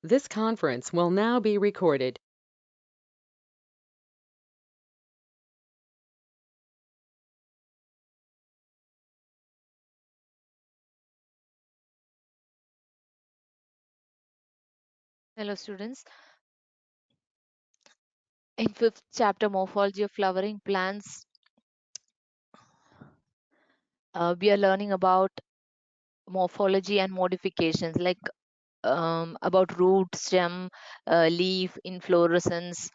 This conference will now be recorded. Hello students, in fifth chapter Morphology of Flowering Plants, we are learning about morphology and modifications like about root, stem, leaf, inflorescence,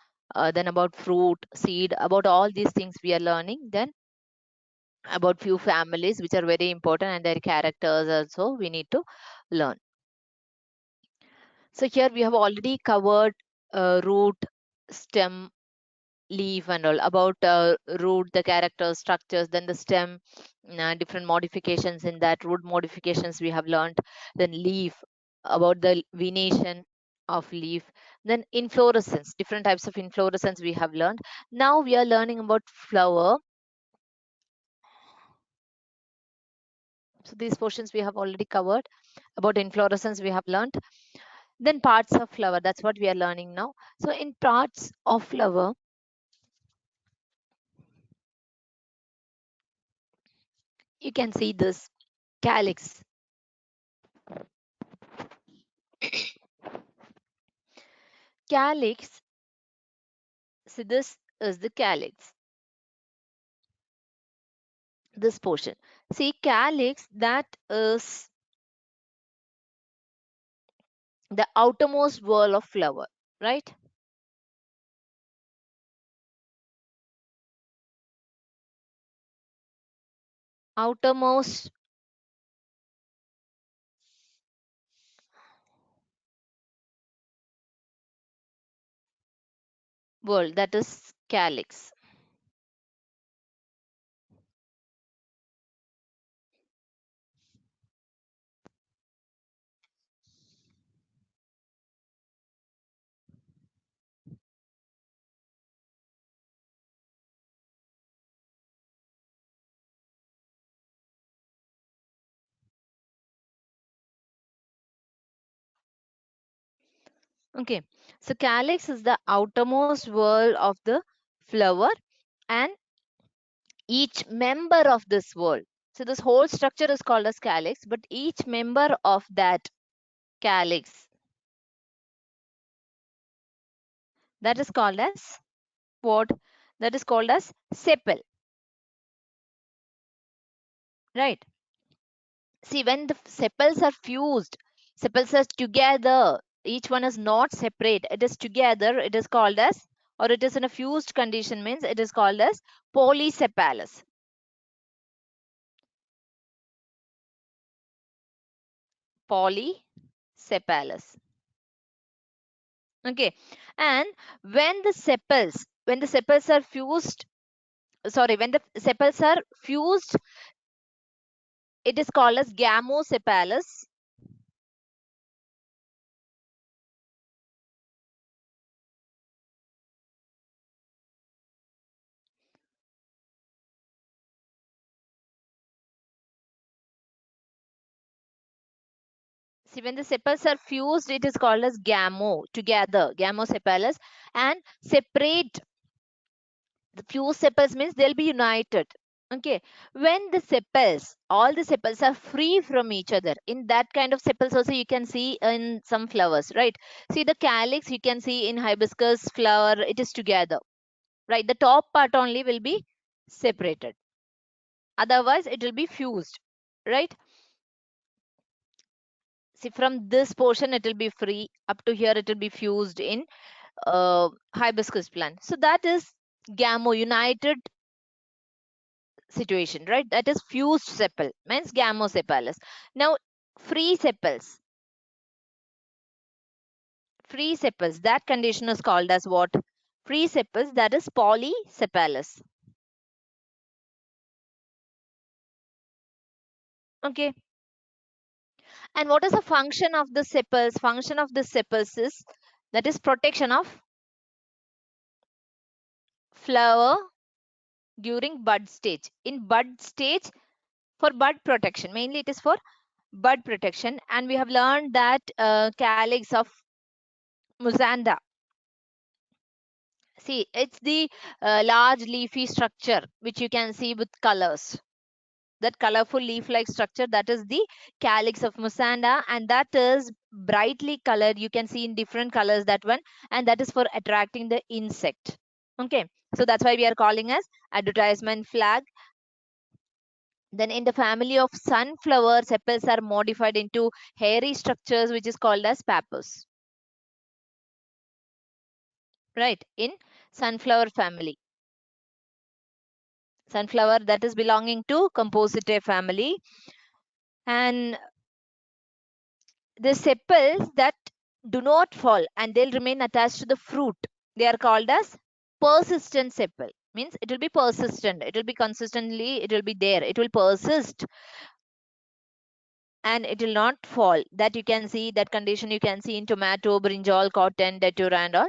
then about fruit, seed, about all these things we are learning. Then about few families which are very important and their characters also we need to learn. So here we have already covered root, stem, leaf and all about root, the characters, structures, then the stem, different modifications in that root modifications we have learned, then leaf, about the venation of leaf, then inflorescence, different types of inflorescence we have learned. Now we are learning about flower. So these portions we have already covered. About inflorescence we have learned. Then parts of flower, that's what we are learning now. So in parts of flower, you can see this calyx. Calyx, so this is the calyx, this portion. See, calyx, that is the outermost wall of flower, right? Outermost wall, that is calyx. Okay, so calyx is the outermost wall of the flower, and each member of this wall. So this whole structure is called as calyx, but each member of that calyx, that is called as what? That is called as sepal, right? See, when the sepals are fused, sepals are together, each one is not separate, it is together, it is called as, or it is in a fused condition, means it is called as polysepalous. Polysepalous. Okay, and when the sepals are fused, sorry, when the sepals are fused, it is called as gamosepalous. See, when the sepals are fused, it is called as together, gamosepalous, and separate. The fused sepals means they'll be united. Okay, when the sepals, all the sepals are free from each other, in that kind of sepals also you can see in some flowers, right? See the calyx, you can see in hibiscus flower, it is together, right? The top part only will be separated, otherwise it will be fused, right? See, from this portion it will be free, up to here it will be fused in hibiscus plant. So that is gamo, united situation, right? That is fused sepal, means gamosepalous. Now free sepals, that condition is called as what? Free sepals, that is polysepalous. Okay, and what is the function of the sepals? Function of the sepals is, that is protection of flower during bud stage. In bud stage, for bud protection, mainly it is for bud protection. And we have learned that calyx of Musanda. See, it's the large leafy structure which you can see with colors. That colorful leaf-like structure, that is the calyx of Musanda, and that is brightly colored. You can see in different colors that one, and that is for attracting the insect. Okay, so that's why we are calling as advertisement flag. Then in the family of sunflower, sepals are modified into hairy structures which is called as pappus. Right, in sunflower family. Sunflower, that is belonging to Compositae family. And the sepals that do not fall and they'll remain attached to the fruit, they are called as persistent sepal. Means it will be persistent, it will be consistently, it will be there, it will persist and it will not fall. That you can see, that condition you can see in tomato, brinjal, cotton, datura and all.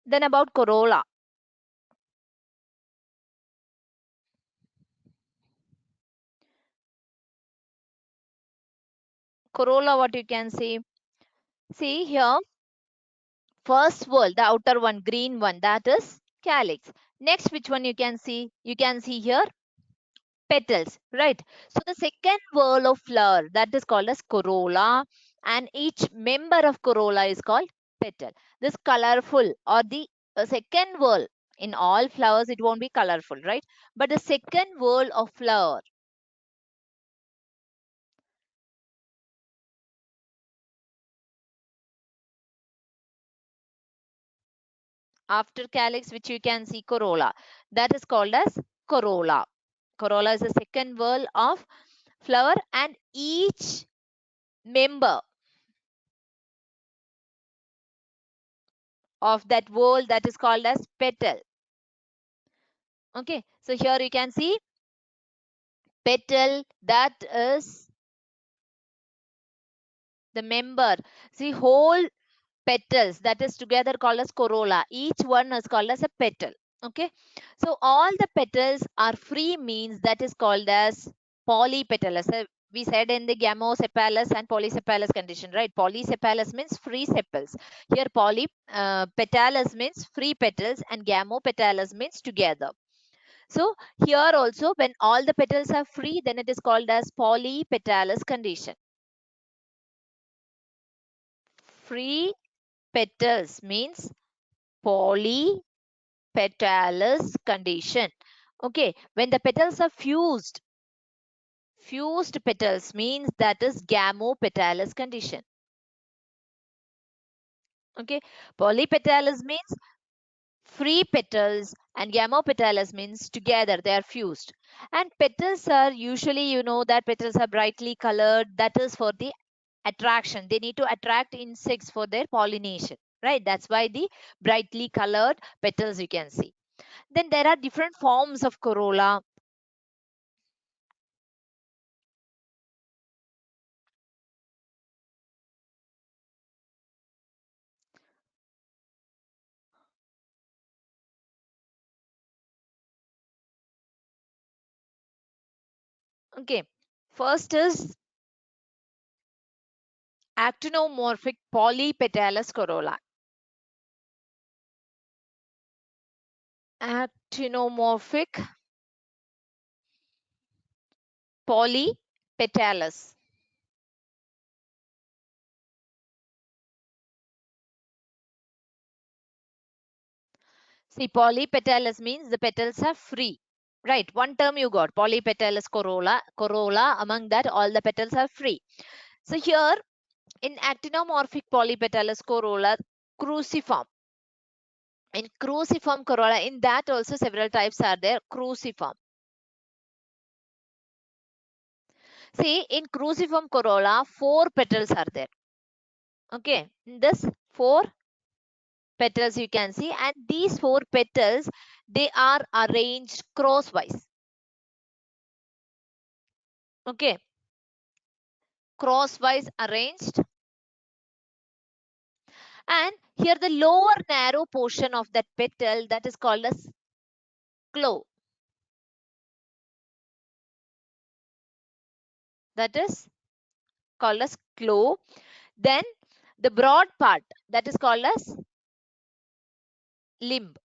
Then about corolla. Corolla, what you can see here, first whorl, the outer one, green one, that is calyx. Next, which one you can see? You can see here petals, right? So the second whorl of flower, that is called as corolla, and each member of corolla is called petal. This colorful or the second whorl, in all flowers it won't be colorful, right? But the second whorl of flower, after calyx, which you can see corolla, that is called as corolla. Corolla is the second whorl of flower, and each member of that whorl, that is called as petal. Okay, so here you can see petal, that is the member. See, whole petals, that is together called as corolla. Each one is called as a petal. Okay, so all the petals are free, means that is called as polypetalous. We said in the gamosepalous and polysepalous condition, right? Polysepalous means free sepals. Here polypetalous means free petals, and gamopetalous means together. So here also, when all the petals are free, then it is called as polypetalous condition. Free petals means polypetalous condition. Okay, when the petals are fused petals means that is gamopetalous condition. Okay, polypetalous means free petals and gamopetalous means together they are fused. And petals are usually, you know, that petals are brightly colored, that is for the attraction. They need to attract insects for their pollination, right? That's why the brightly colored petals you can see. Then there are different forms of corolla. Okay, first is actinomorphic polypetalous corolla. Actinomorphic polypetalous. See, polypetalous means the petals are free. Right, one term you got, polypetalous corolla. Corolla, among that all the petals are free. So here in actinomorphic polypetalous corolla, cruciform. In cruciform corolla, in that also several types are there. Cruciform. See, in cruciform corolla, 4 petals are there. Okay, in this 4 petals you can see, and these 4 petals, they are arranged crosswise. Okay, crosswise arranged. And here the lower narrow portion of that petal, that is called as claw. That is called as claw. Then the broad part, that is called as limb.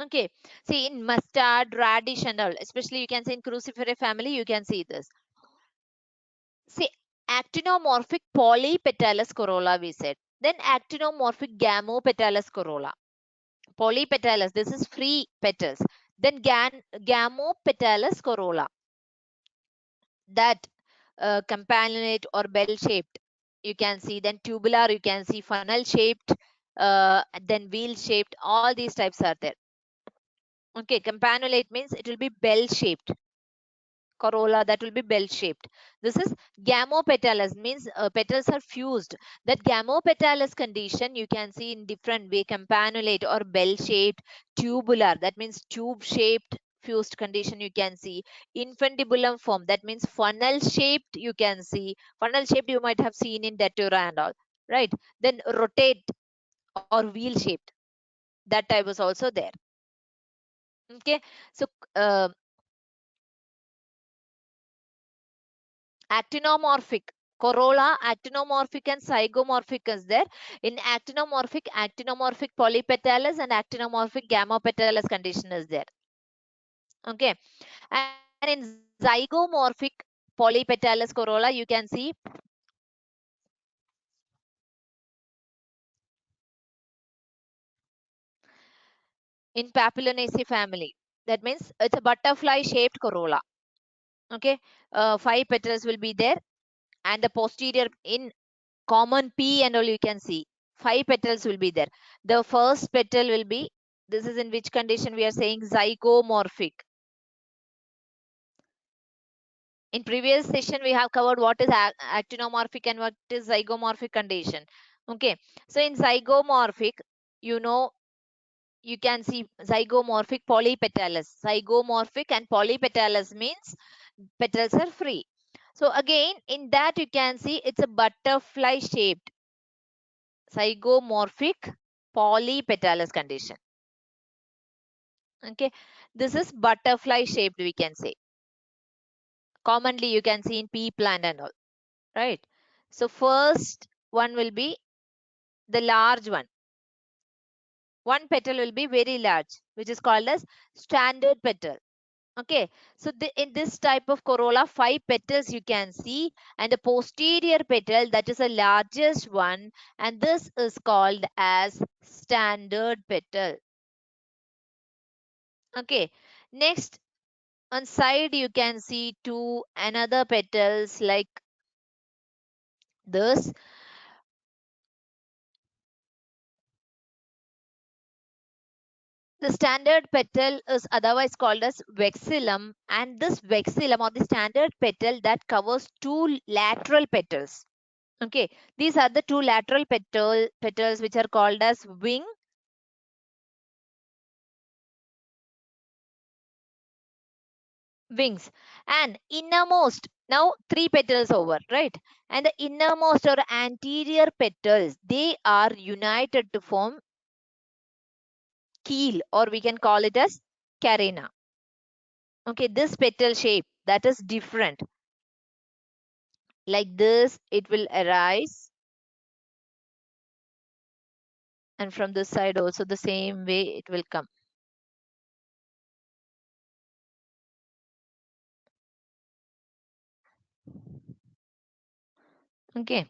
Okay, see in mustard, radish and all, especially you can see in cruciferous family, you can see this. See, actinomorphic polypetalous corolla we said. Then actinomorphic gamopetalous corolla. Polypetalous, this is free petals. Then gamopetalous corolla, that campanulate or bell shaped, you can see. Then tubular, you can see funnel shaped, then wheel shaped. All these types are there. Okay, campanulate means it will be bell shaped. Corolla, that will be bell shaped. This is gamopetalous, means petals are fused. That gamopetalous condition you can see in different way: campanulate or bell shaped, tubular, that means tube shaped fused condition you can see, infundibulum form, that means funnel shaped you can see. Funnel shaped you might have seen in datura and all, right? Then rotate or wheel shaped, that type was also there. Okay, so uh, actinomorphic corolla, actinomorphic and zygomorphic is there. In actinomorphic polypetalous and actinomorphic gamopetalous condition is there. Okay, and in zygomorphic polypetalous corolla you can see in Papilionaceae family, that means it's a butterfly shaped corolla. Okay, 5 petals will be there, and the posterior in common P and all you can see 5 petals will be there. The first petal will be, this is in which condition we are saying zygomorphic. In previous session we have covered what is actinomorphic and what is zygomorphic condition. Okay, so in zygomorphic, you know, you can see zygomorphic polypetalous. Zygomorphic and polypetalous means petals are free. So again in that you can see it's a butterfly shaped zygomorphic polypetalous condition. Okay, this is butterfly shaped we can say. Commonly you can see in pea plant and all, right? So first one will be the large one. One petal will be very large, which is called as standard petal. Okay, so in this type of corolla, 5 petals you can see, and the posterior petal, that is the largest one, and this is called as standard petal. Okay, next on side you can see two another petals like this. The standard petal is otherwise called as vexillum, and this vexillum or the standard petal that covers two lateral petals. Okay, these are the two lateral petals which are called as wings, and innermost, now 3 petals over, right? And the innermost or anterior petals, they are united to form keel, or we can call it as carina. Okay, this petal shape that is different. Like this, it will arise, and from this side also the same way it will come. Okay,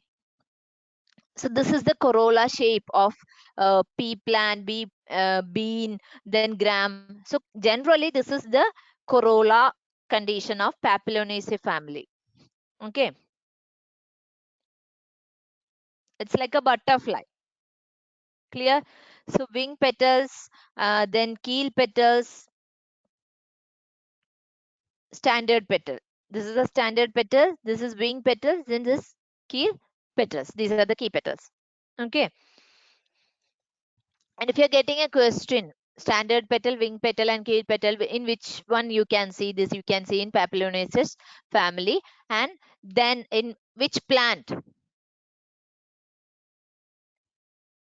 so this is the corolla shape of pea plant, bean, then gram. So generally this is the corolla condition of Papilionaceae family. Okay, it's like a butterfly. Clear? So wing petals, then keel petals, standard petal. This is a standard petal. This is wing petals. Then this key petals. These are the key petals. Okay. And if you're getting a question, standard petal, wing petal, and keel petal. In which one you can see this? You can see in Papilionaceous family. And then in which plant?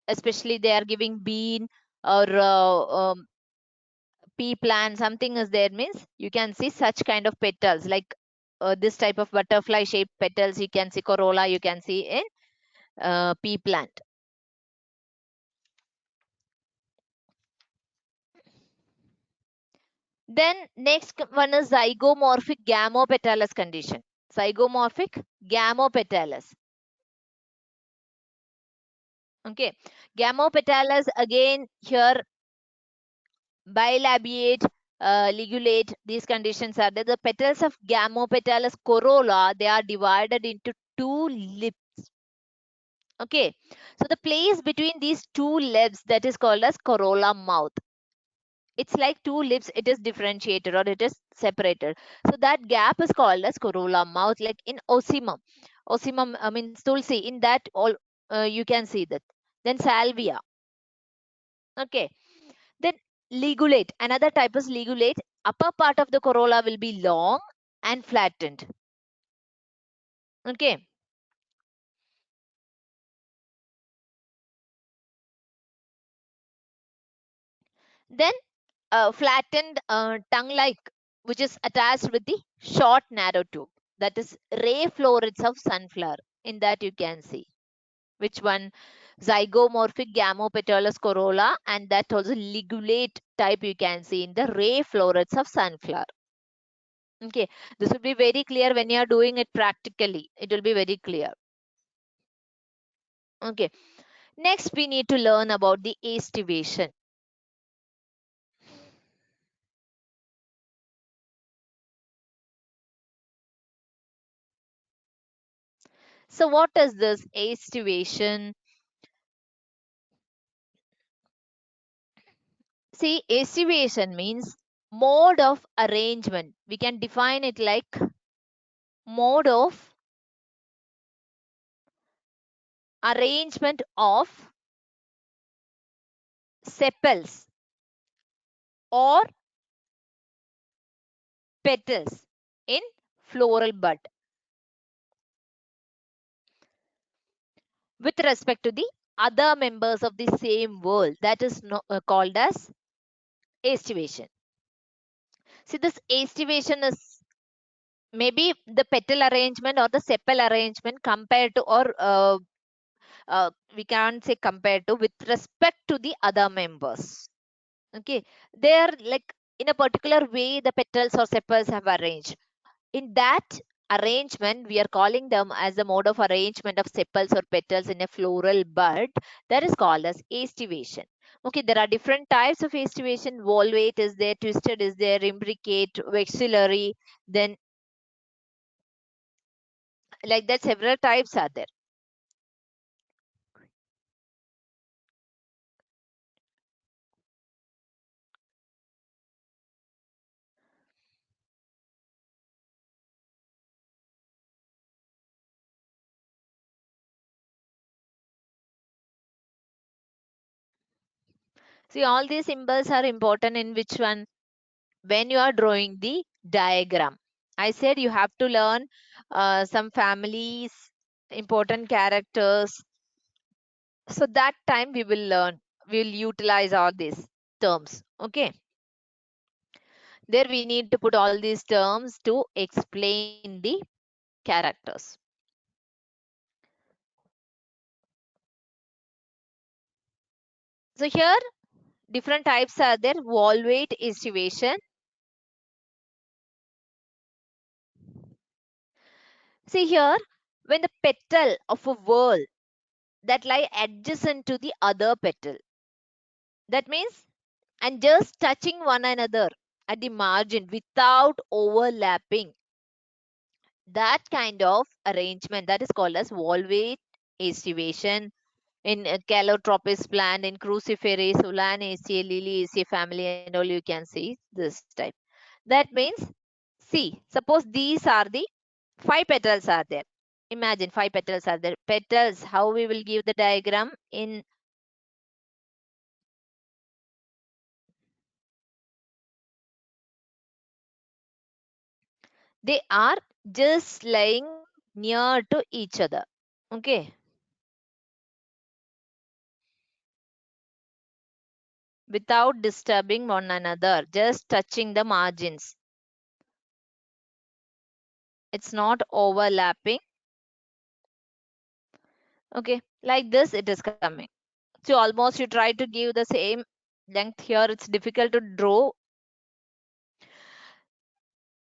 Especially they are giving bean or pea plant, something is there, means you can see such kind of petals, like this type of butterfly shaped petals you can see, corolla you can see in pea plant. Then next one is zygomorphic gamopetalous condition. Zygomorphic gamopetalous. Okay. Gamopetalous, again here bilabiate, ligulate, these conditions are there. The petals of gamopetalous corolla, they are divided into two lips. Okay. So the place between these two lips, that is called as corolla mouth. It's like two lips, it is differentiated or it is separated. So that gap is called as corolla mouth, like in osimum. Osimum, I mean tulsi, in that all you can see that. Then salvia. Okay. Then ligulate. Another type is ligulate. Upper part of the corolla will be long and flattened. Okay. Then flattened tongue-like, which is attached with the short narrow tube. That is ray florets of sunflower. In that you can see. Which one? Zygomorphic gamopetalous corolla, and that also ligulate type you can see in the ray florets of sunflower. Okay, this will be very clear when you are doing it practically. It will be very clear. Okay, next we need to learn about the aestivation. So what is this aestivation? See, aestivation means mode of arrangement. We can define it like mode of arrangement of sepals or petals in floral bud with respect to the other members of the same whorl. That is called as aestivation. See, this aestivation is maybe the petal arrangement or the sepal arrangement compared to, or we can't say compared to, with respect to the other members. Okay, they are like in a particular way the petals or sepals have arranged. In that arrangement, we are calling them as a mode of arrangement of sepals or petals in a floral bud. That is called as aestivation. Okay, there are different types of aestivation. Volvate is there, twisted is there, imbricate, vexillary, then like that several types are there. See, all these symbols are important in which one? When you are drawing the diagram. I said you have to learn some families, important characters. So that time we will learn, we will utilize all these terms. Okay. There we need to put all these terms to explain the characters. So here different types are there. Volvate aestivation. See here, when the petal of a whorl that lie adjacent to the other petal, that means, and just touching one another at the margin without overlapping, that kind of arrangement, that is called as volvate aestivation. In Calotropis plant, in Cruciferous, Solanaceae, Liliaceae family, and all you can see this type. That means, see, suppose these are the 5 petals are there. Imagine 5 petals are there. Petals, how we will give the diagram in They are just lying near to each other. Okay. Without disturbing one another, just touching the margins. It's not overlapping. Okay. Like this, it is coming. So almost you try to give the same length here. It's difficult to draw.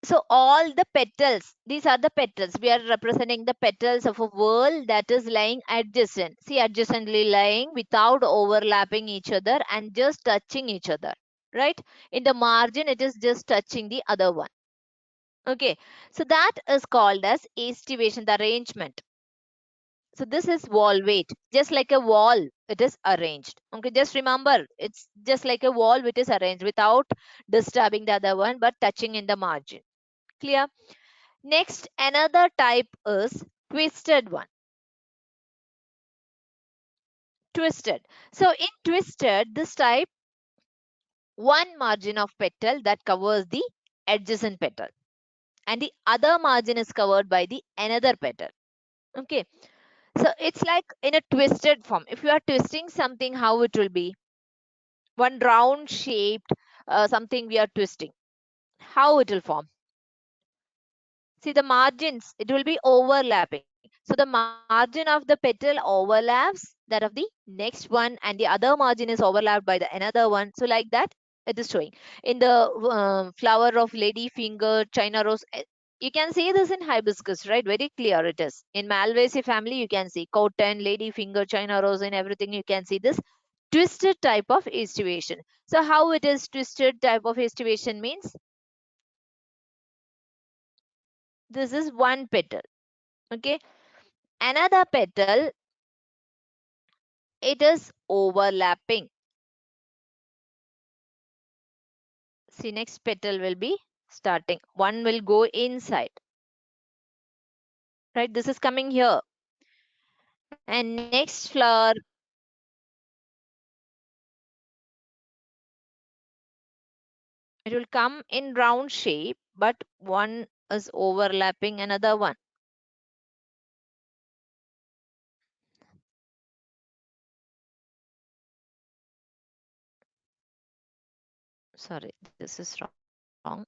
So all the petals, these are the petals. We are representing the petals of a world that is lying adjacent. See, adjacently lying without overlapping each other and just touching each other. Right? In the margin, it is just touching the other one. Okay. So that is called as estivation, the arrangement. So this is wall weight, just like a wall, it is arranged. Okay, just remember, it's just like a wall which is arranged without disturbing the other one, but touching in the margin. Clear? Next, another type is twisted one. Twisted. So in twisted, this type, one margin of petal that covers the adjacent petal, and the other margin is covered by the another petal. Okay. So it's like in a twisted form. If you are twisting something, how it will be? One round shaped something we are twisting. How it will form? See the margins, it will be overlapping. So the margin of the petal overlaps that of the next one, and the other margin is overlapped by the another one. So like that, it is showing. In the flower of lady finger, China rose, you can see this in hibiscus, right? Very clear it is. In Malvaceae family, you can see cotton, lady finger, China rose, and everything. You can see this twisted type of estivation. So how it is twisted type of estivation means this is one petal. Okay, another petal, it is overlapping. See, next petal will be starting. One will go inside. Right, this is coming here. And next flower, it will come in round shape, but one is overlapping another one. Sorry, this is wrong.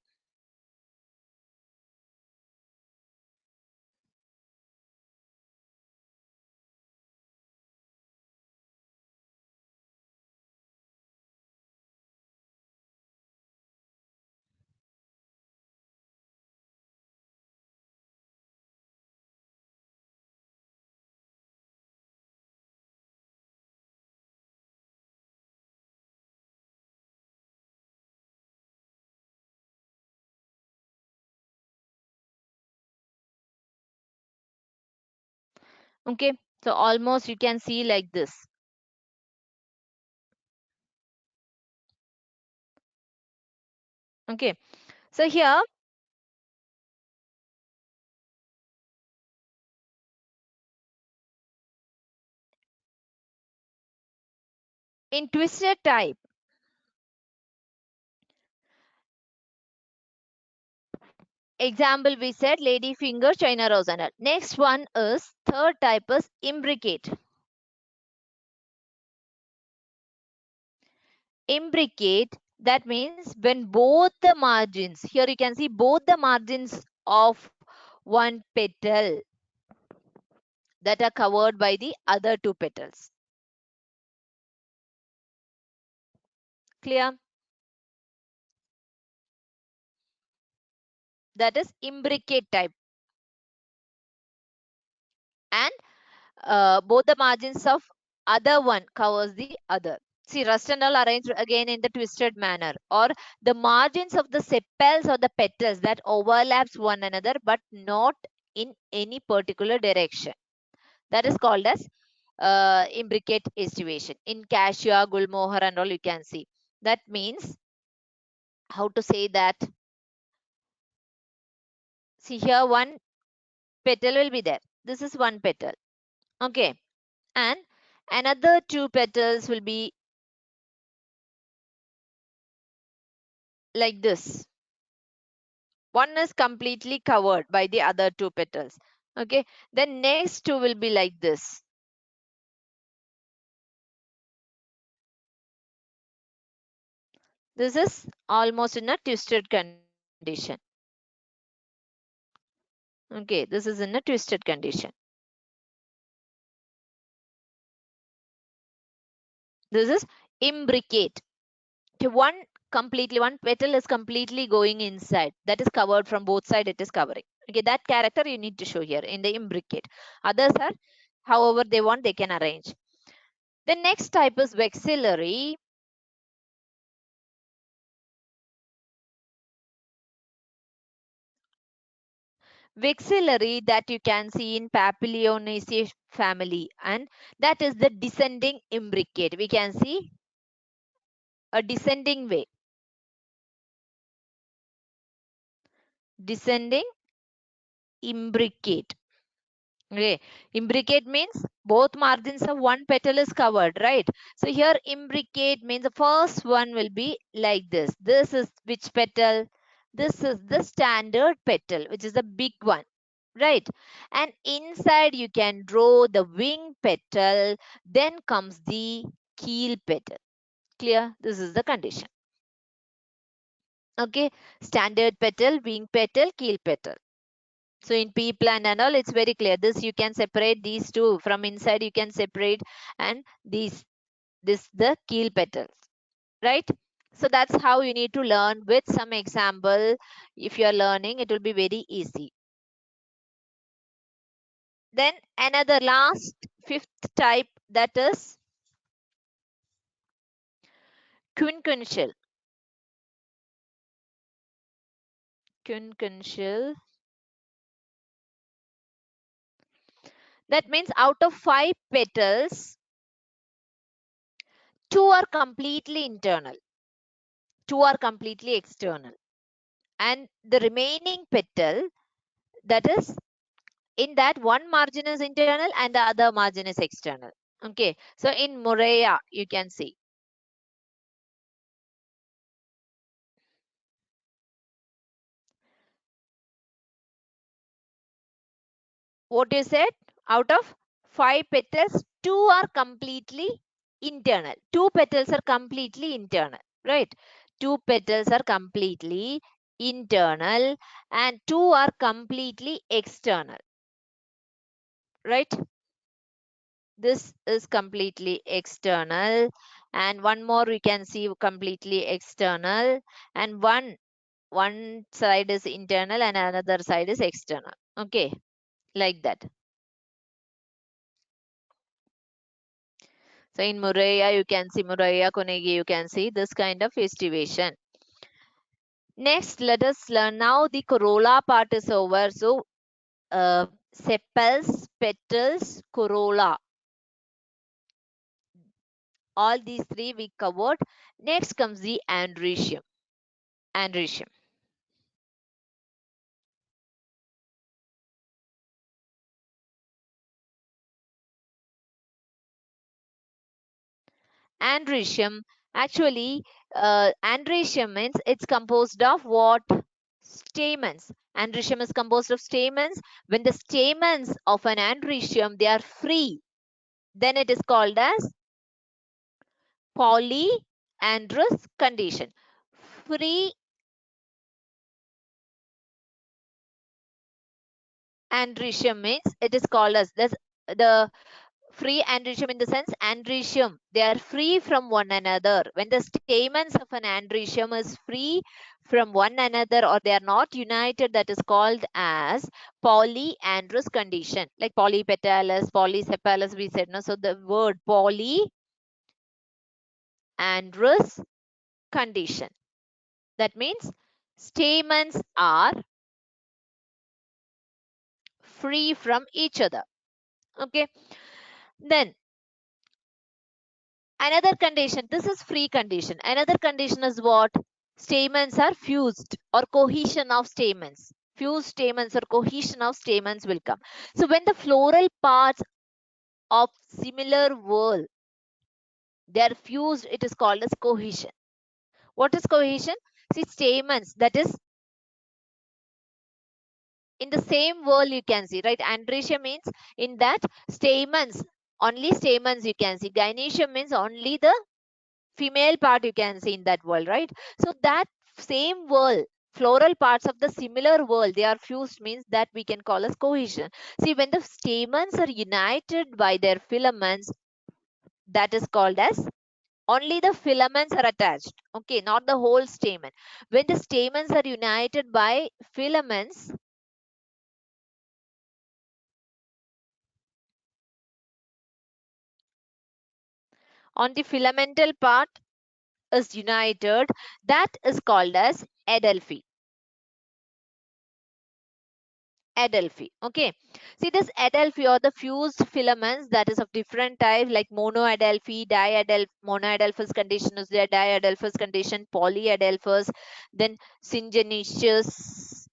Okay, so almost you can see like this. Okay, so here in twisted type, example we said lady finger, China rose, and all. Next one is third type is imbricate. Imbricate, that means when both the margins, here you can see both the margins of one petal that are covered by the other two petals. Clear? That is imbricate type. And both the margins of other one covers the other. See, rust and all arranged again in the twisted manner, or the margins of the sepals or the petals that overlaps one another but not in any particular direction. That is called as imbricate estivation. In cassia, gulmohar and all you can see. That means, how to say that? See here one petal will be there. This is one petal. Okay. And another two petals will be like this. One is completely covered by the other two petals. Okay, then next two will be like this. This is almost in a twisted condition. Okay, this is in a twisted condition. This is imbricate. One petal is completely going inside. That is covered from both sides. It is covering. Okay, that character you need to show here in the imbricate. Others are, however they want, they can arrange. The next type is vexillary. Vexillary that you can see in Papilionaceae family, and that is the descending imbricate. We can see a descending way. Descending imbricate. Okay, imbricate means both margins of one petal is covered, right? So here imbricate means the first one will be like this. This is which petal? This is the standard petal, which is the big one, right? And inside you can draw the wing petal, then comes the keel petal. Clear? This is the condition. Okay, standard petal, wing petal, keel petal. So in pea plant and all, it's very clear. This you can separate these two from inside. You can separate, and this the keel petals, right? So that's how you need to learn with some example. If you are learning, it will be very easy. Then another last fifth type, that is quincuncial. Quincuncial. That means out of 5 petals, 2 are completely internal, 2 are completely external, and the remaining petal, that is, in that one margin is internal and the other margin is external. Okay, so in Morea you can see what you said. Out of 5 petals, 2 are completely internal, 2 petals are completely internal, right? 2 petals are completely internal and 2 are completely external, right? This is completely external, and one more we can see completely external, and one side is internal and another side is external. Okay, like that. So in Mureya you can see, Mureya Konegi you can see this kind of estivation. Next, let us learn now the corolla part is over. So sepals, petals, corolla, all these three we covered. Next comes the androecium. Androecium. Androecium, actually, androecium means it's composed of what? Stamens. Androecium is composed of stamens. When the stamens of an androecium, they are free, then it is called as polyandrous condition. Free androecium means it is called as this, the free androecium, in the sense androecium, they are free from one another. When the stamens of an androecium is free from one another or they are not united, that is called as polyandrous condition. Like polypetalous, polysepalous we said, no? So the word polyandrous condition, that means stamens are free from each other. Okay, then another condition, this is free condition. Another condition is what? Stamens are fused, or cohesion of stamens. Fused stamens or cohesion of stamens will come. So when the floral parts of similar whorl, they are fused, it is called as cohesion. What is cohesion? See, stamens, that is in the same whorl you can see, right? Androecium means in that stamens, only stamens you can see. Gynoecium means only the female part you can see in that whorl, right? So that same whorl, floral parts of the similar whorl, they are fused, means that we can call as cohesion. See, when the stamens are united by their filaments, that is called as, only the filaments are attached, okay, not the whole stamen. When the stamens are united by filaments, on the filamental part is united, that is called as adelphi. Adelphi, okay. See, this adelphi or the fused filaments, that is of different types, like monoadelphi, monoadelphous condition is there, diadelphous condition, polyadelphous, then syngenesious.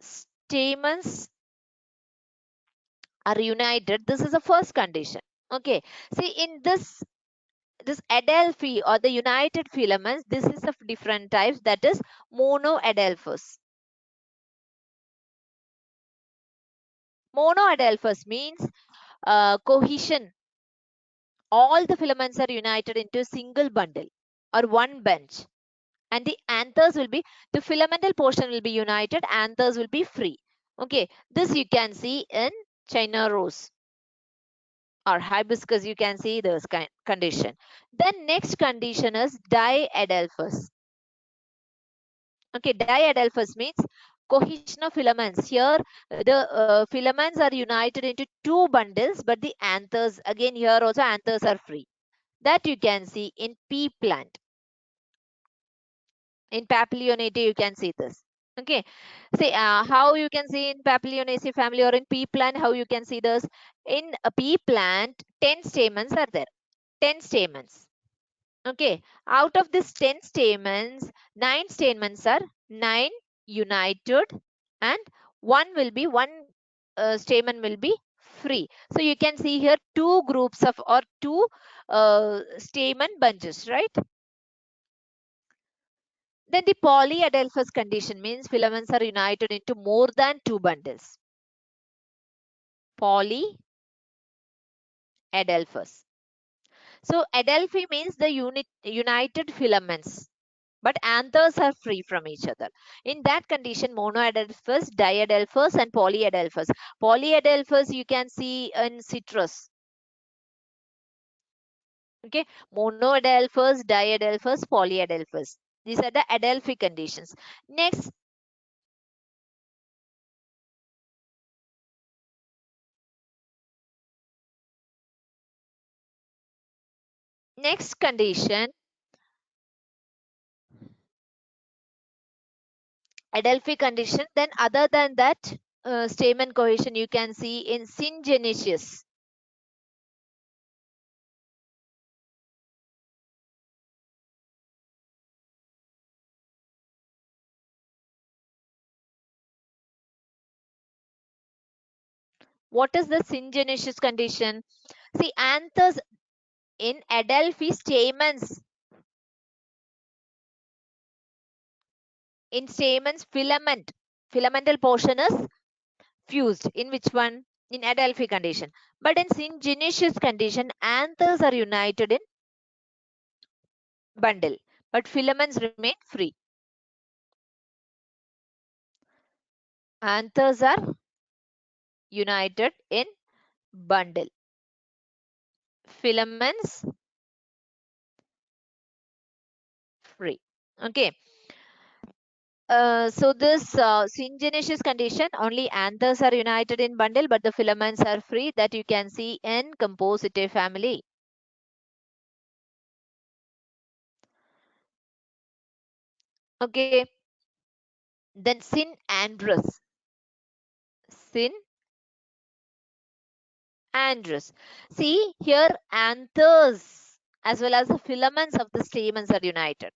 Stamens are united, this is the first condition, okay. See, in this adelphi or the united filaments, this is of different types, that is monoadelphous. Monoadelphous means cohesion, all the filaments are united into a single bundle or one bench, and the anthers will be, the filamental portion will be united, anthers will be free, okay. This you can see in China rose or hibiscus, you can see this condition. Then next condition is diadelphous. Okay, diadelphous means cohesion of filaments. Here, the filaments are united into two bundles, but the anthers, again here also anthers are free. That you can see in pea plant. In Papilionaceae, you can see this. Okay, see how you can see in Papilionaceae family or in pea plant, how you can see this. In a pea plant, 10 stamens are there. 10 stamens. Okay, out of these 10 stamens, 9 stamens are 9 united, and one stamen will be free. So you can see here two groups of, or two stamen bunches, right? Then the polyadelphous condition means filaments are united into more than two bundles. Polyadelphous. So adelphi means the united filaments, but anthers are free from each other. In that condition, monoadelphous, diadelphous, and polyadelphous. Polyadelphous you can see in citrus. Okay, monoadelphous, diadelphous, polyadelphous. These are the adelphi conditions. Next condition, adelphi condition. Then other than that, stamen cohesion you can see in syngenesious. What is the syngenesious condition? See, anthers in adelphi, stamens, in stamens filamental portion is fused. In which one? In adelphi condition. But in syngenesious condition, anthers are united in bundle, but filaments remain free. Anthers are united in bundle, filaments free. Okay. So this syngenesious condition, only anthers are united in bundle, but the filaments are free. That you can see in Compositae family. Okay. Then synandrous. Synandrous. See here, anthers as well as the filaments of the stamens are united.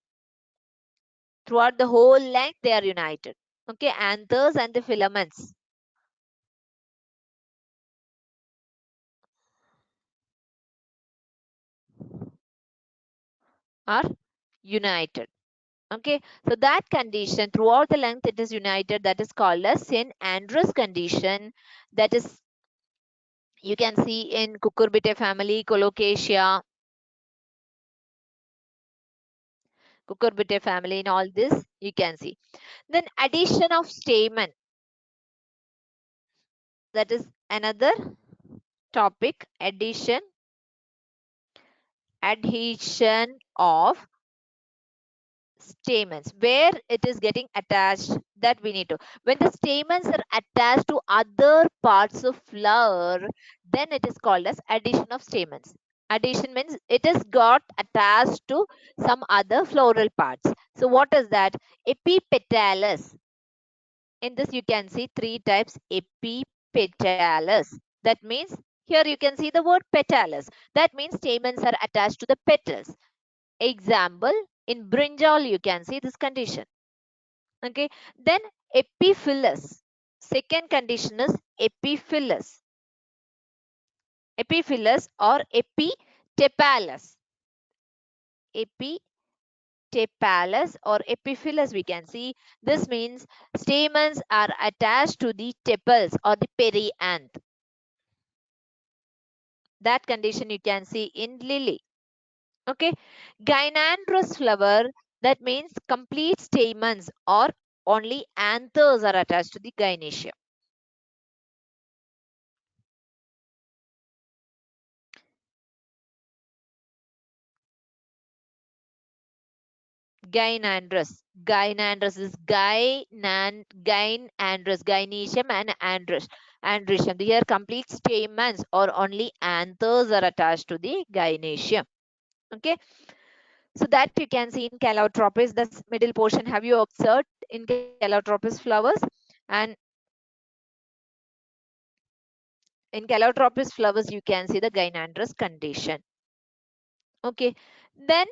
Throughout the whole length, they are united. Okay, anthers and the filaments are united. Okay, so that condition throughout the length it is united, that is called as TeenEinstein condition. That is, you can see in Cucurbitae family, Cucurbitae family, in all this you can see. Then addition of stamen, that is another topic. Adhesion of stamens, where it is getting attached, that we need to, when the stamens are attached to other parts of flower, then it is called as addition of stamens. Addition means it is got attached to some other floral parts. So what is that? Epipetalous. In this you can see three types. Epipetalous, that means here you can see the word petalous, that means stamens are attached to the petals. Example, in brinjal you can see this condition. Okay, then epiphyllous. Second condition is epiphyllous. Epiphyllous or epitepalous. Epitepalous or epiphyllous we can see. This means stamens are attached to the tepals or the perianth. That condition you can see in lily. Okay, gynandrous flower, that means complete stamens or only anthers are attached to the gynoecium. Gynandrous is gynandrous, gynoecium and andrecium. Here complete stamens or only anthers are attached to the gynoecium. Okay, so that you can see in calotropis. This middle portion have you observed in calotropis flowers? And in calotropis flowers you can see the gynandrous condition. Okay, then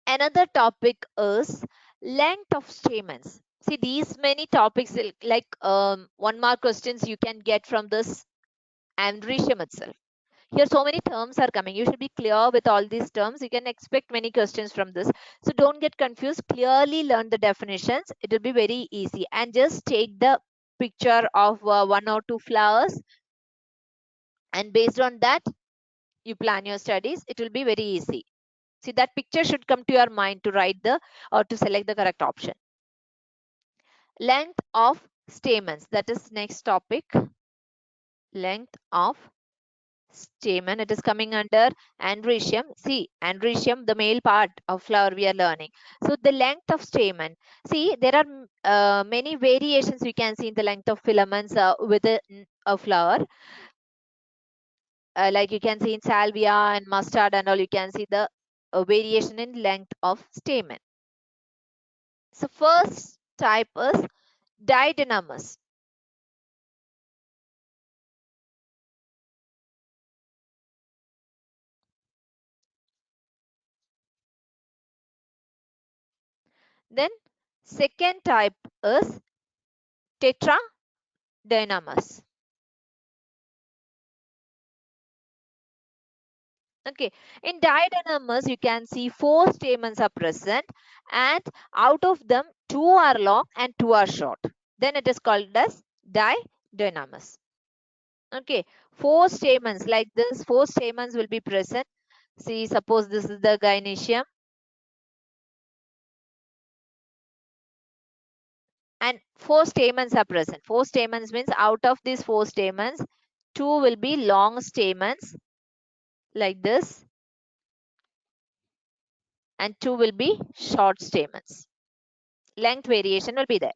another topic is length of stamens. See, these many topics like 1 mark questions you can get from this andrecium itself. Here so many terms are coming. You should be clear with all these terms. You can expect many questions from this. So don't get confused. Clearly learn the definitions. It will be very easy. And just take the picture of 1 or 2 flowers, and based on that you plan your studies. It will be very easy. See, that picture should come to your mind to write the or to select the correct option. Length of stamens, that is next topic. Length of stamen, it is coming under andrecium. See, andrecium, the male part of flower we are learning. So the length of stamen. See, there are many variations we can see in the length of filaments within a flower. Like you can see in salvia and mustard and all, you can see the variation in length of stamen. So first type is didynamis. Then second type is tetradynamis. Okay, in didynamis you can see 4 stamens are present, and out of them 2 are long and 2 are short. Then it is called as didynamis. Okay, 4 stamens like this, 4 stamens will be present. See, suppose this is the gynoecium, and 4 stamens are present. 4 stamens means out of these 4 stamens, 2 will be long stamens like this, and 2 will be short stamens. Length variation will be there.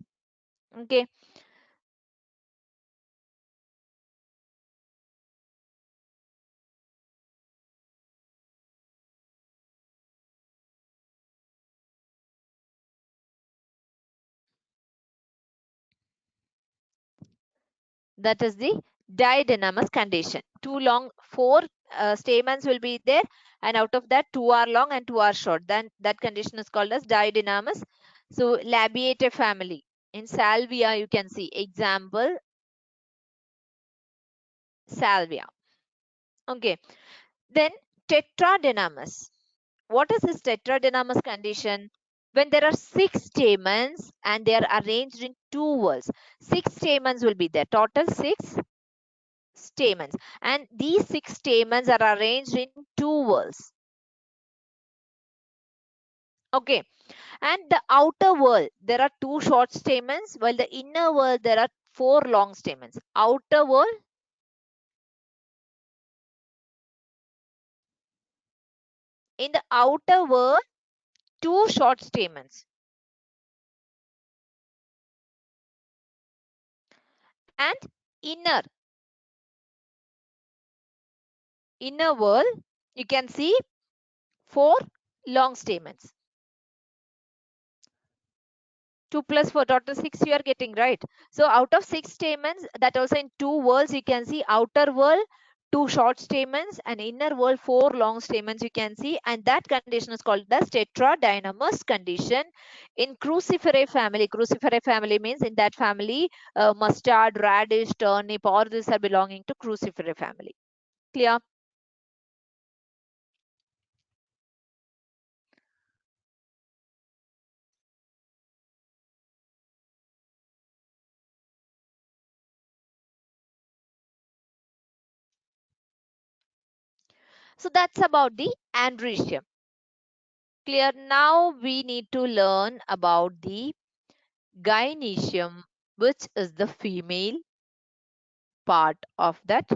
Okay, that is the didynamis condition. 2 long, 4 stamens will be there, and out of that 2 are long and 2 are short. Then that condition is called as didynamis. So labiate family. In salvia you can see example salvia. Okay, then tetradynamis. What is this tetradynamis condition? When there are 6 stamens and they are arranged in 2 whorls, 6 stamens will be there. Total 6 stamens. And these 6 stamens are arranged in 2 whorls. Okay. And the outer whorl, there are 2 short stamens, while the inner whorl, there are 4 long stamens. Outer whorl, in the outer whorl, 2 short stamens. And inner whorl, you can see 4 long stamens. 2 plus 4, total 6 you are getting, right? So out of 6 stamens, that also in 2 whorls, you can see outer whorl, 2 short stamens, and inner whorl, 4 long stamens you can see. And that condition is called the tetradynamous condition in cruciferae family. Cruciferae family means in that family, mustard, radish, turnip, all these are belonging to cruciferae family. Clear? So that's about the androecium. Clear? Now we need to learn about the gynoecium, which is the female part of that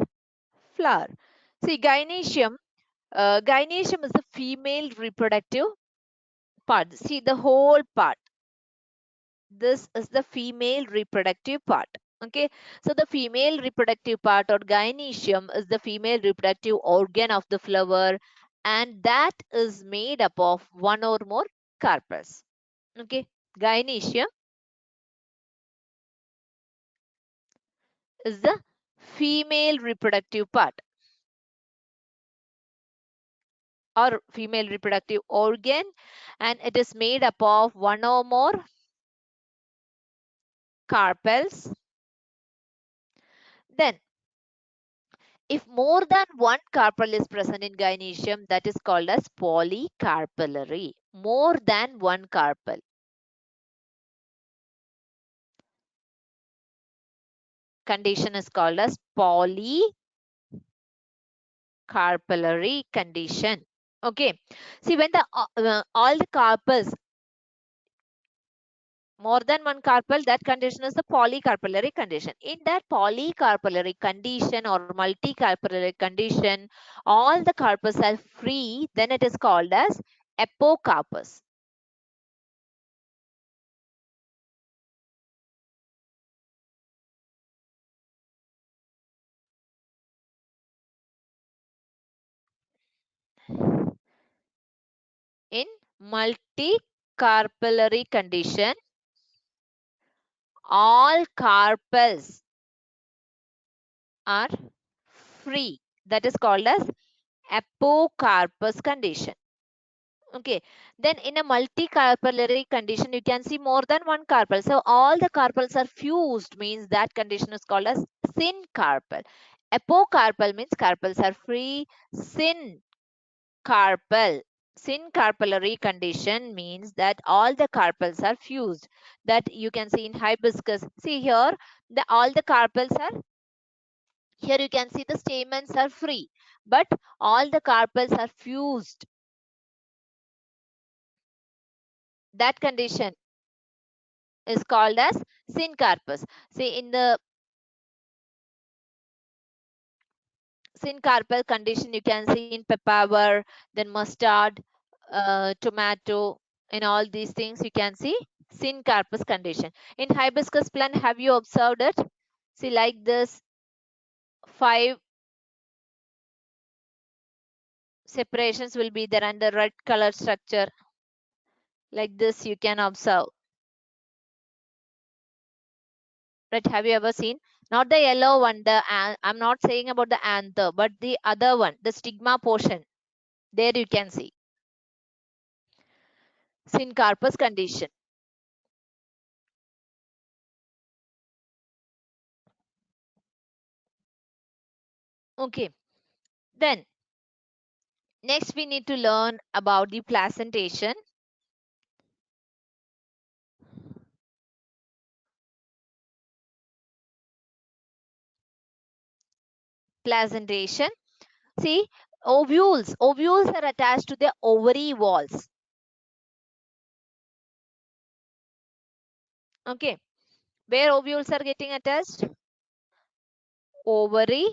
flower. See, gynoecium is the female reproductive part. See the whole part. This is the female reproductive part. Okay, so the female reproductive part or gynoecium is the female reproductive organ of the flower, and that is made up of one or more carpels. Okay, gynoecium is the female reproductive part or female reproductive organ, and it is made up of one or more carpels. Then if more than one carpel is present in gynoecium, that is called as polycarpellary. More than one carpel. Condition is called as polycarpellary condition. Okay. See, when the all the carpels, more than one carpel, that condition is the polycarpellary condition. In that polycarpellary condition or multicarpellary condition, all the carpels are free, then it is called as apocarpus. In multicarpellary condition, all carpels are free. That is called as apocarpus condition. Okay. Then in a multicarpellary condition, you can see more than one carpel. So all the carpels are fused, means that condition is called as syncarpal. Apocarpal means carpels are free. Syncarpal. Syncarpellary condition means that all the carpels are fused. That you can see in hibiscus. See here, all the carpels are, here you can see the stamens are free, but all the carpels are fused. That condition is called as syncarpus. See, in the syncarpal condition, you can see in papaver, then mustard, tomato, and all these things you can see syncarpus condition. In hibiscus plant, have you observed it? See, like this, 5 separations will be there under red color structure. Like this, you can observe. Right? Have you ever seen? Not the yellow one. I'm not saying about the anther, but the other one, the stigma portion. There you can see syncarpus condition. Okay. Then next we need to learn about the placentation. Placentation. See, ovules are attached to the ovary walls. Okay, where ovules are getting attached? Ovary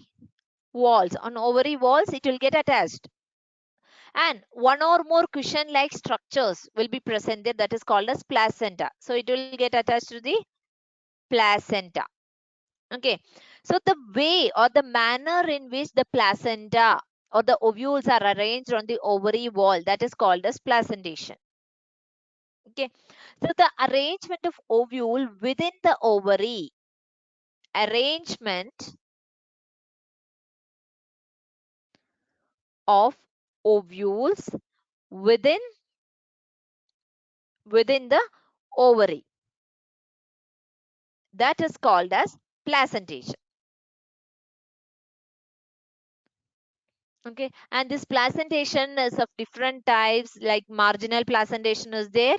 walls. On ovary walls, it will get attached. And one or more cushion-like structures will be present there, that is called as placenta. So it will get attached to the placenta. Okay, so the way or the manner in which the placenta or the ovules are arranged on the ovary wall, that is called as placentation. Okay, so the arrangement of ovule within the ovary, arrangement of ovules within the ovary, that is called as placentation. Okay, and this placentation is of different types, like marginal placentation is there.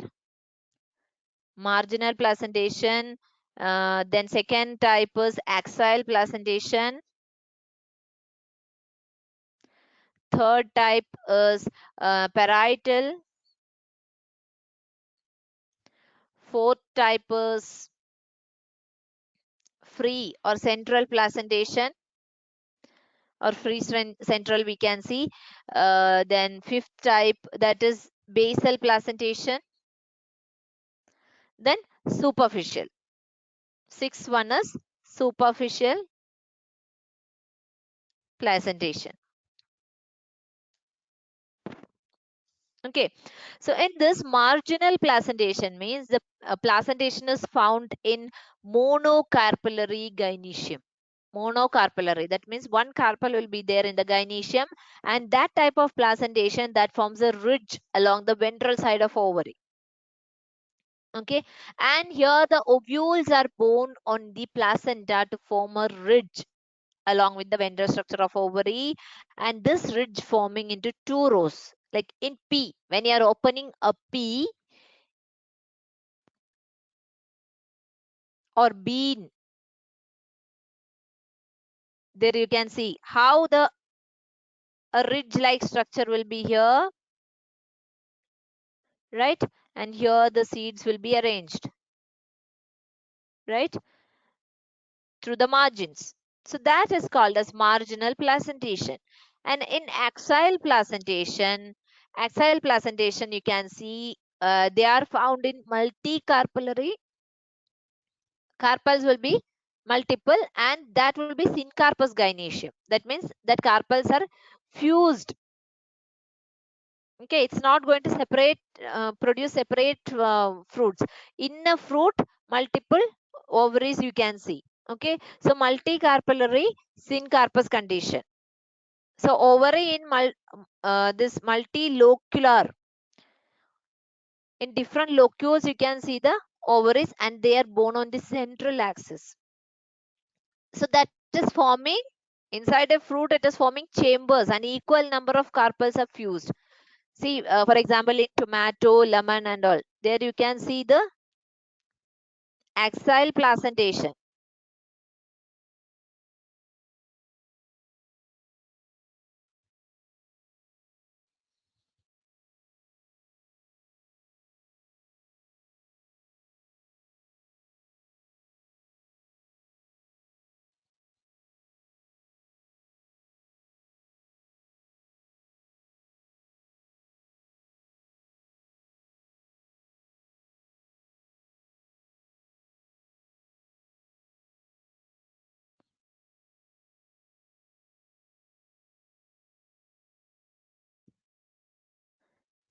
Marginal placentation. Then second type is axial placentation. Third type is parietal. Fourth type is free or central placentation, or free central we can see. Then fifth type, that is basal placentation. Then superficial. Sixth one is superficial placentation. Okay, so in this marginal placentation means the placentation is found in monocarpellary gynecium. Monocarpellary, that means one carpel will be there in the gynecium, and that type of placentation that forms a ridge along the ventral side of ovary. Okay, and here the ovules are borne on the placenta to form a ridge along with the ventral structure of ovary, and this ridge forming into two rows, like in P. When you are opening a P or bean, there you can see how the a ridge like structure will be here, right? And here the seeds will be arranged, right, through the margins. So that is called as marginal placentation. And in axial placentation you can see they are found in multicarpellary. Carpels will be multiple, and that will be syncarpous gynecium. That means that carpels are fused. Okay, it's not going to produce separate fruits. In a fruit, multiple ovaries you can see. Okay, so multicarpellary syncarpous condition. So ovary in this multilocular, in different locules you can see the ovaries, and they are borne on the central axis. So that is forming inside a fruit, it is forming chambers, and equal number of carpels are fused. See, for example, in tomato, lemon and all, there you can see the axial placentation.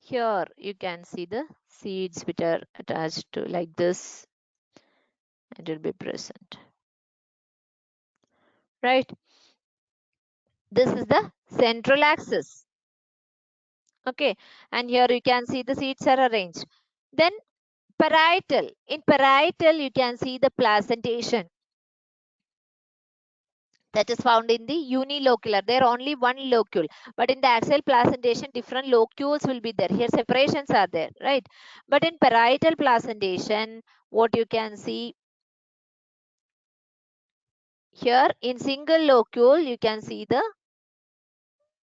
Here you can see the seeds which are attached to like this, and it will be present. Right? This is the central axis. Okay, and here you can see the seeds are arranged. Then parietal. In parietal, you can see the placentation that is found in the unilocular. There only one locule, but in the axial placentation, different locules will be there. Here separations are there, right? But in parietal placentation, what you can see, Here in single locule, you can see the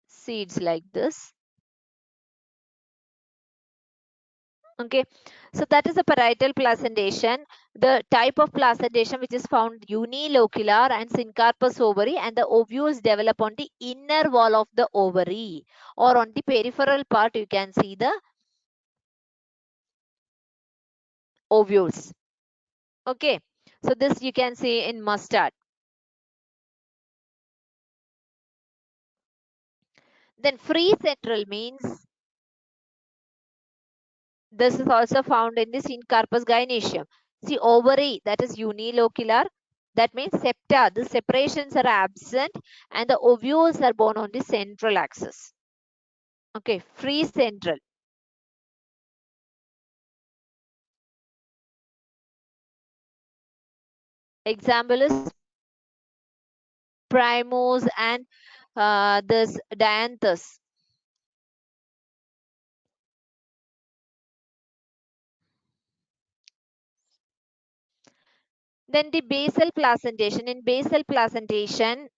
seeds like this. Okay, so that is a parietal placentation. The type of placentation which is found unilocular and syncarpous ovary, and the ovules develop on the inner wall of the ovary, or on the peripheral part you can see the ovules. Okay, so this you can see in mustard. Then free central means this is also found in the syncarpous gynoecium. See, ovary, that is unilocular. That means septa, the separations are absent and the ovules are born on the central axis. Okay, free central. Example is primose and this dianthus. Then the basal placentation. In basal placentation,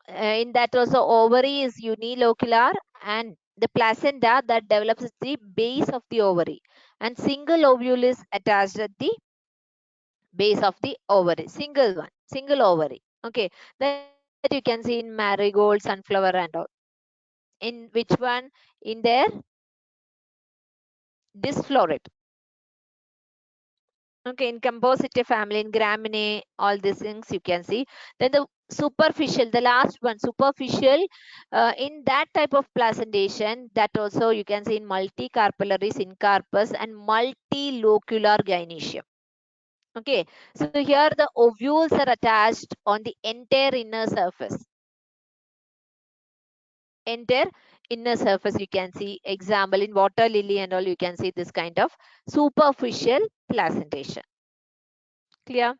in that also ovary is unilocular, and the placenta that develops at the base of the ovary, and single ovule is attached at the base of the ovary, single one, single ovary. Okay, that you can see in marigold, sunflower and all. In which one? In their disflorate. Okay, in composite family, in graminae, all these things you can see. Then the superficial, the last one, superficial, in that type of placentation, that also you can see in multicarpellary syncarpus and multilocular gynoecium. Okay, so here the ovules are attached on the entire inner surface. Entire inner surface you can see. Example in water lily and all, you can see this kind of superficial placentation. Clear?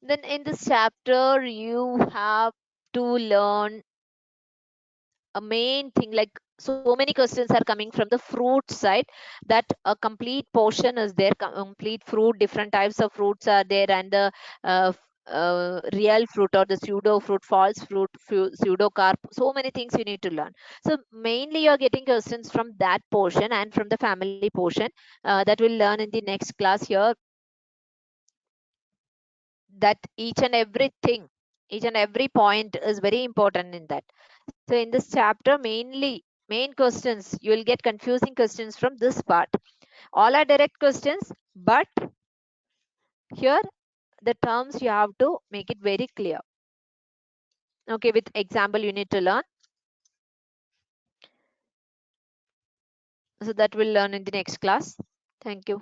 Then in this chapter, you have to learn a main thing, like so many questions are coming from the fruit side, that a complete portion is there, complete fruit, different types of fruits are there, and the real fruit or the pseudo fruit, false fruit, pseudo carp, so many things you need to learn. So mainly you're getting questions from that portion and from the family portion, that we'll learn in the next class here, that each and every point is very important in that. So in this chapter, mainly main questions, you will get confusing questions from this part. All are direct questions, but here the terms you have to make it very clear. Okay, with example you need to learn. So that we'll learn in the next class. Thank you.